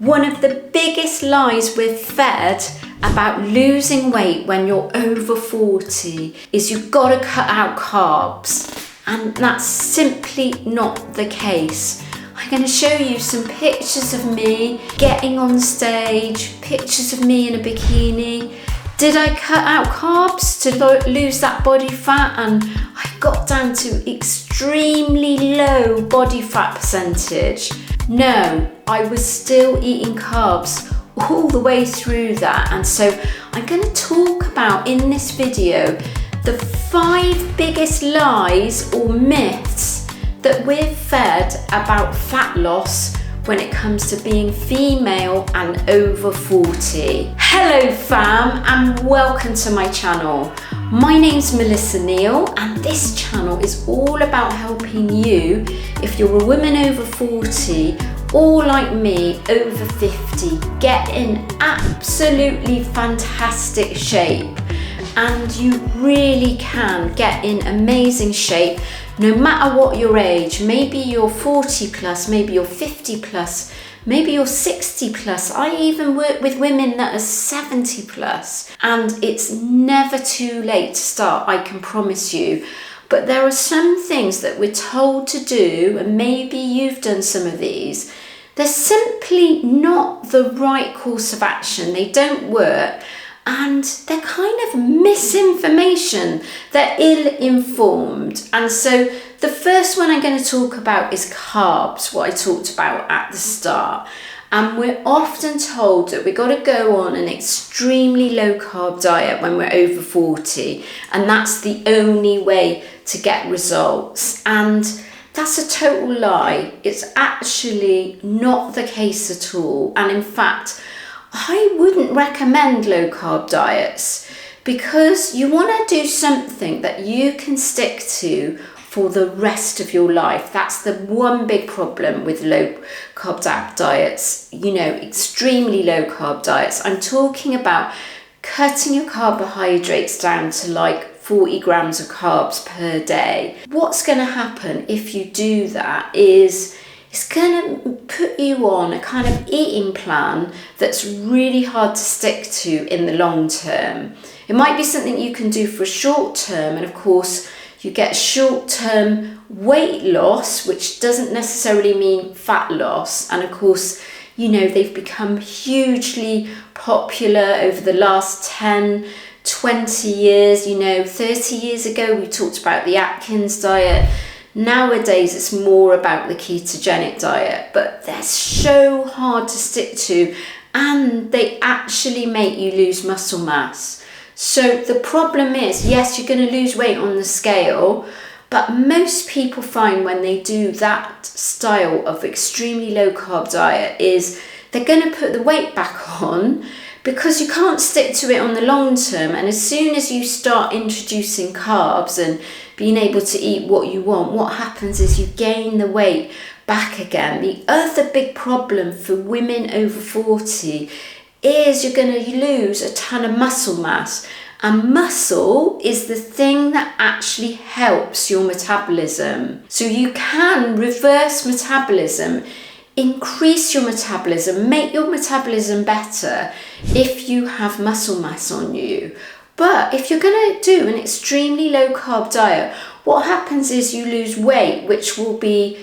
One of the biggest lies we're fed about losing weight when you're over 40 is you've got to cut out carbs, and that's simply not the case. I'm going to show you some pictures of me getting on stage, pictures of me in a bikini. Did I cut out carbs to lose that body fat? And I got down to extremely low body fat percentage. No, I was still eating carbs all the way through that. And so I'm going to talk about in this video the 5 biggest lies or myths that we're fed about fat loss when it comes to being female and over 40. Hello fam, and welcome to my channel. My name's Melissa Neal, and this channel is all about helping you if you're a woman over 40 or like me over 50, get in absolutely fantastic shape. And you really can get in amazing shape no matter what your age. Maybe you're 40 plus, maybe you're 50 plus, maybe you're 60 plus. I even work with women that are 70 plus, and it's never too late to start, I can promise you. But there are some things that we're told to do, and maybe you've done some of these. They're simply not the right course of action. They don't work. And they're kind of misinformation. They're ill-informed. And so the first one I'm going to talk about is carbs, what I talked about at the start. And we're often told that we've got to go on an extremely low-carb diet when we're over 40. And that's the only way to get results. And that's a total lie. It's actually not the case at all. And in fact, I wouldn't recommend low carb diets, because you want to do something that you can stick to for the rest of your life. That's the one big problem with low carb diets, extremely low carb diets. I'm talking about cutting your carbohydrates down to like 40 grams of carbs per day. What's going to happen if you do that is it's going to put you on a kind of eating plan that's really hard to stick to in the long term. It might be something you can do for a short term, and of course you get short-term weight loss, which doesn't necessarily mean fat loss. And of course, they've become hugely popular over the last 10, 20 years. 30 years ago we talked about the Atkins diet. Nowadays it's more about the ketogenic diet, but they're so hard to stick to, and they actually make you lose muscle mass. So the problem is, yes, you're going to lose weight on the scale, but most people find when they do that style of extremely low carb diet is they're going to put the weight back on, because you can't stick to it on the long term. And as soon as you start introducing carbs and being able to eat what you want, what happens is you gain the weight back again. The other big problem for women over 40 is you're going to lose a ton of muscle mass. And muscle is the thing that actually helps your metabolism. So you can reverse metabolism, increase your metabolism, make your metabolism better if you have muscle mass on you. But if you're going to do an extremely low carb diet, what happens is you lose weight, which will be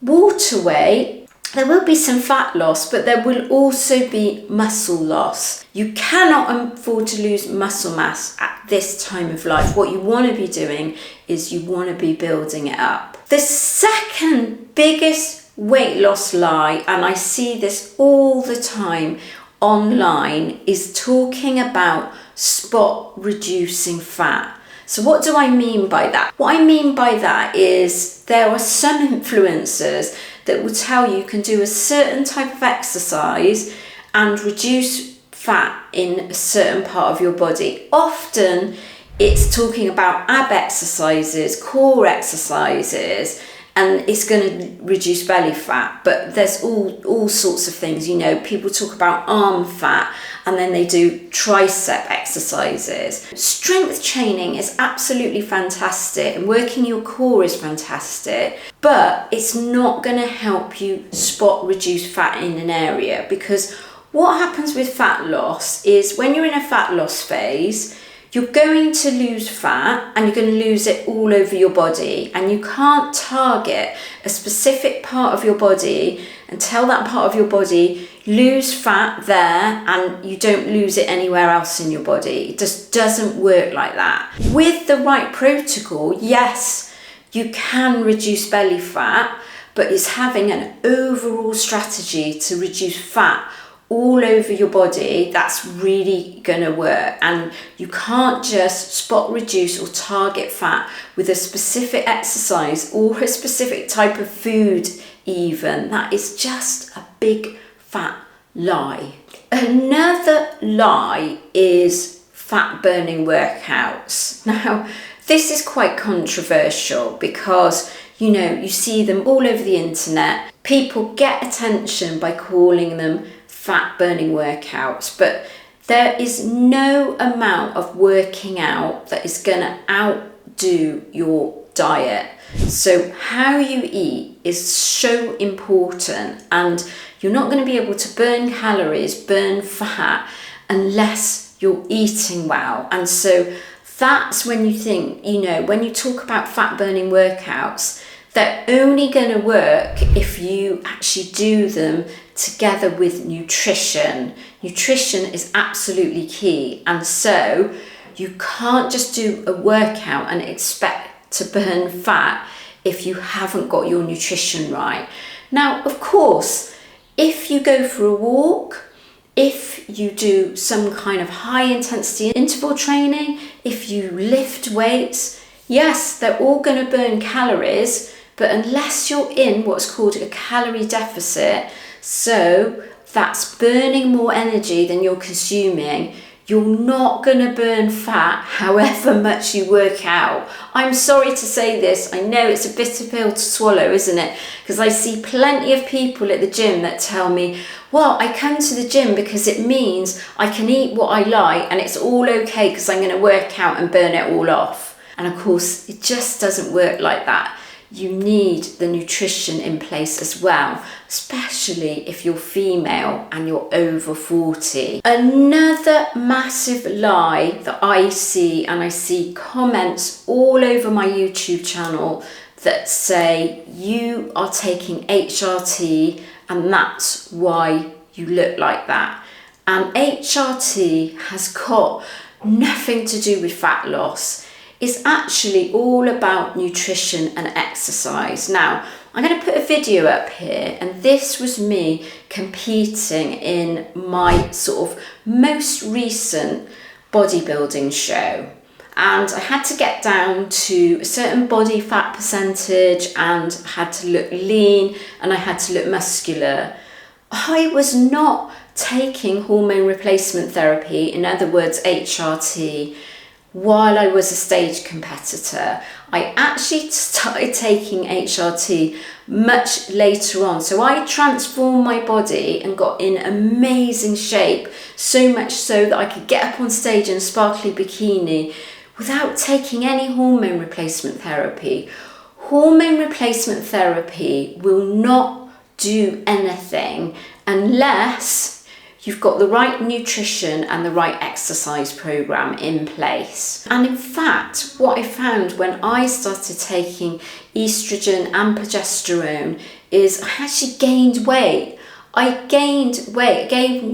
water weight. There will be some fat loss, but there will also be muscle loss. You cannot afford to lose muscle mass at this time of life. What you want to be doing is you want to be building it up. The second biggest weight loss lie, and I see this all the time online, is talking about spot reducing fat. So what do I mean by that? What I mean by that is there are some influencers that will tell you can do a certain type of exercise and reduce fat in a certain part of your body. Often it's talking about ab exercises, core exercises, and it's going to reduce belly fat. But there's all sorts of things, you know, people talk about arm fat and then they do tricep exercises. Strength training is absolutely fantastic and working your core is fantastic, but it's not going to help you spot reduce fat in an area, because what happens with fat loss is when you're in a fat loss phase, you're going to lose fat and you're going to lose it all over your body, and you can't target a specific part of your body and tell that part of your body lose fat there and you don't lose it anywhere else in your body. It just doesn't work like that. With the right protocol, yes, you can reduce belly fat, but it's having an overall strategy to reduce fat all over your body that's really going to work. And you can't just spot reduce or target fat with a specific exercise or a specific type of food even. That is just a big fat lie. Another lie is fat burning workouts. Now, this is quite controversial because, you know, you see them all over the internet. People get attention by calling them fat burning workouts, but there is no amount of working out that is going to outdo your diet. So how you eat is so important, and you're not going to be able to burn calories, burn fat, unless you're eating well. And so that's when you think, you know, when you talk about fat burning workouts, they're only going to work if you actually do them together with nutrition. Nutrition is absolutely key, and so you can't just do a workout and expect to burn fat if you haven't got your nutrition right. Now, of course, if you go for a walk, if you do some kind of high intensity interval training, if you lift weights, yes, they're all going to burn calories, but unless you're in what's called a calorie deficit, so that's burning more energy than you're consuming, you're not going to burn fat however much you work out. I'm sorry to say this, I know it's a bitter pill to swallow, isn't it? Because I see plenty of people at the gym that tell me, well, I come to the gym because it means I can eat what I like and it's all okay because I'm going to work out and burn it all off. And of course, it just doesn't work like that. You need the nutrition in place as well, especially if you're female and you're over 40. Another massive lie that I see, and I see comments all over my YouTube channel that say you are taking HRT and that's why you look like that. And HRT has got nothing to do with fat loss. It's actually all about nutrition and exercise. Now, I'm going to put a video up here, and this was me competing in my sort of most recent bodybuilding show. And I had to get down to a certain body fat percentage and had to look lean and I had to look muscular. I was not taking hormone replacement therapy, in other words, HRT, while I was a stage competitor. I actually started taking HRT much later on. So I transformed my body and got in amazing shape, so much so that I could get up on stage in a sparkly bikini without taking any hormone replacement therapy. Hormone replacement therapy will not do anything unless you've got the right nutrition and the right exercise program in place. And in fact, what I found when I started taking estrogen and progesterone is I actually gained weight. I gained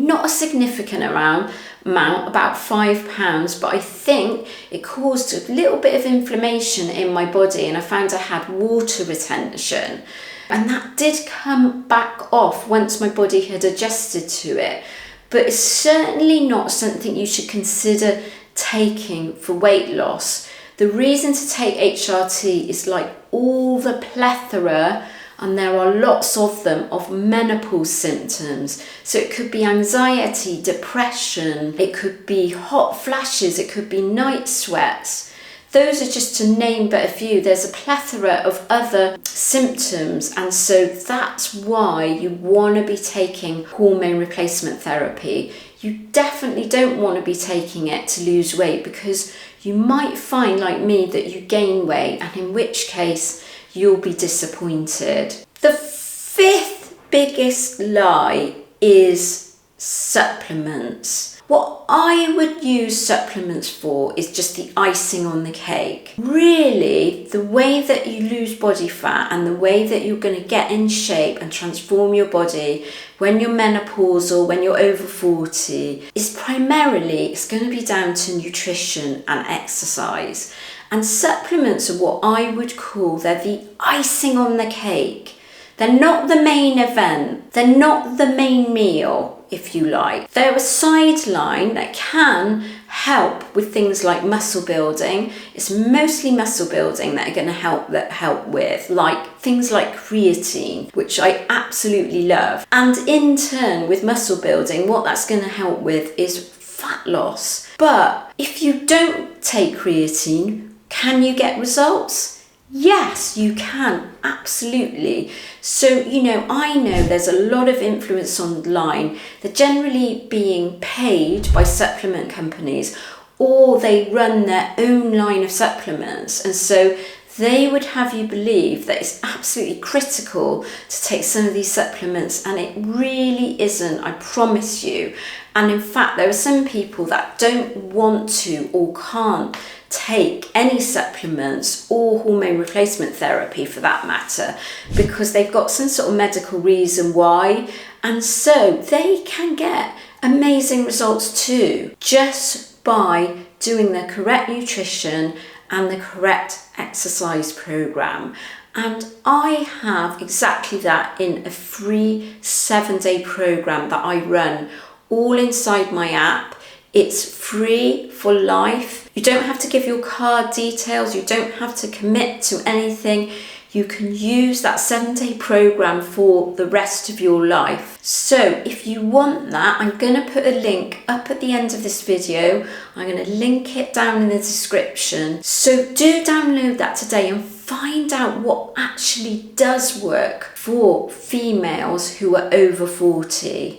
not a significant amount, about 5 pounds, but I think it caused a little bit of inflammation in my body, and I found I had water retention. And that did come back off once my body had adjusted to it. But it's certainly not something you should consider taking for weight loss. The reason to take HRT is like all the plethora, and there are lots of them, of menopause symptoms. So it could be anxiety, depression, it could be hot flashes, it could be night sweats. Those are just to name but a few. There's a plethora of other symptoms, and so that's why you want to be taking hormone replacement therapy. You definitely don't want to be taking it to lose weight, because you might find, like me, that you gain weight, and in which case you'll be disappointed. The fifth biggest lie is supplements. What I would use supplements for is just the icing on the cake. Really, the way that you lose body fat and the way that you're going to get in shape and transform your body when you're menopausal, when you're over 40, is primarily, it's going to be down to nutrition and exercise. And supplements are what I would call, they're the icing on the cake. They're not the main event. They're not the main meal, if you like. They're a sideline that can help with things like muscle building. It's mostly muscle building that are going to help with, like things like creatine, which I absolutely love. And in turn, with muscle building, what that's going to help with is fat loss. But if you don't take creatine, can you get results? Yes, you can, absolutely. So, I know there's a lot of influence online. They're generally being paid by supplement companies, or they run their own line of supplements. And so they would have you believe that it's absolutely critical to take some of these supplements, and it really isn't, I promise you. And in fact, there are some people that don't want to or can't take any supplements or hormone replacement therapy for that matter, because they've got some sort of medical reason why, and so they can get amazing results too, just by doing the correct nutrition and the correct exercise program. And I have exactly that in a free 7-day program that I run all inside my app. It's free for life. You don't have to give your card details. You don't have to commit to anything. You can use that 7-day program for the rest of your life. So if you want that, I'm going to put a link up at the end of this video. I'm going to link it down in the description. So do download that today and find out what actually does work for females who are over 40.